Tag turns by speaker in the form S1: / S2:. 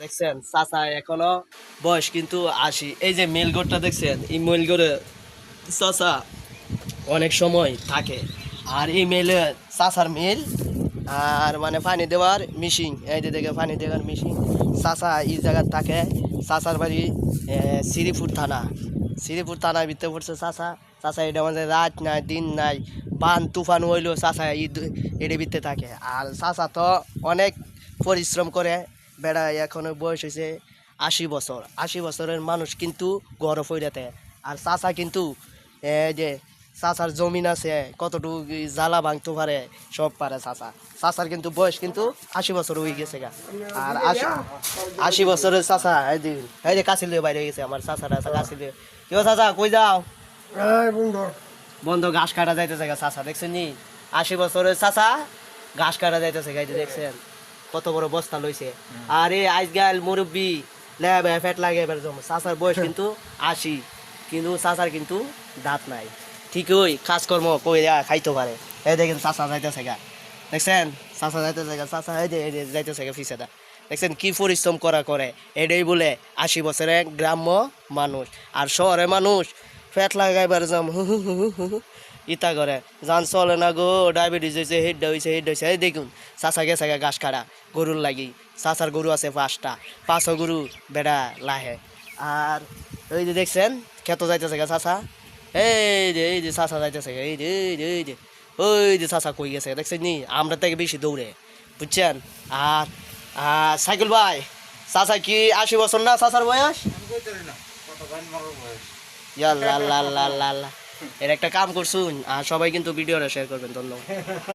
S1: দেখছেন চাচা এখনো বয়স কিন্তু ৮০। এই যে মেলগড়টা দেখছেন, এই মেলগড়ে চাচা অনেক সময় থাকে। আর এই মেলে চাচার মেল আর মানে পানি দেওয়ার মিশিং, এই যে দেখে পানি দেওয়ার মিশিং চাচা এই জায়গায় থাকে। চাচার বাড়ি শ্রীপুর থানা, শ্রীপুর থানার ভিতরে পড়ছে চাচা। চাচা এটা মানে রাত নাই দিন নাই, বান তুফান হইলেও চাচা এর ভিতরে থাকে। আর চাচা তো অনেক পরিশ্রম করে বেড়া। এখনো বয়স হয়েছে ৮০ বছর। ৮০ বছরের মানুষ কিন্তু গড় ফইরাতে। আর চাচা কিন্তু এই যে চাচার জমিন আছে, কতটুকু জ্বালা ভাঙতে পারে সব পারে চাচা। চাচার কিন্তু বয়স কিন্তু ৮০ বছর হয়ে গেছে গা। আর ৮০ বছরের চাচা এই যে কাছিল বাইরে হয়ে গেছে আমার চাচারা কাছিল। কেউ চাচা কই যাও? বন্ধ ঘাস কাটা যাইতেছে গা চাচা, দেখছেন নি? ৮০ বছরের চাচা ঘাস কাটা যাইতেছে গাইতে, দেখছেন কত বড় বস্তা লইছে। আর এই আজকাল মুরব্বী লেবে ফ্যাট লাগে এবার জমা। চাচার বয়স কিন্তু ৮০, কিন্তু চাচার কিন্তু দাঁত নাই। ঠিকই কাজকর্ম কই খাইতে পারে। এই দেখেন চাচা যাইতেছে গা, দেখছেন চাচা যাইতেছে গা। চাচা এই যে যাইতেছে গা পিছেটা, দেখছেন কি পরিশ্রম করে। এটাই বলে ৮০ বছরের গ্রাম্য মানুষ। আর শহরের মানুষ ফ্যাট লাগাইবার যাম ইতা করে, যান চলে না গো, ডায়াবেটিস হয়েছে, হেডটা হয়েছে, এই দেখুন চাচা গেছে গা ঘাস কাটা গরুর লাগি। চাচার গরু আছে 5টা, 5ও গরু বেড়া লাহে। আর ওই যে দেখছেন খেতো যাইতেছে গা চাচা, এই যে চাচা যাইতেছে গা, এই যে ওই যে চাচা কই গেছে দেখছেন নি? আমরা থেকে বেশি দৌড়ে, বুঝছেন? আর সাইকেল ভাই, চাচা কি ৮০ বছর না চাচার বয়স? ইয়াল্লা আল্লাহ আল্লাহ আল্লাহ। এর একটা কাম করছুন, আর সবাই কিন্তু ভিডিওটা শেয়ার করবেন। ধন্যবাদ।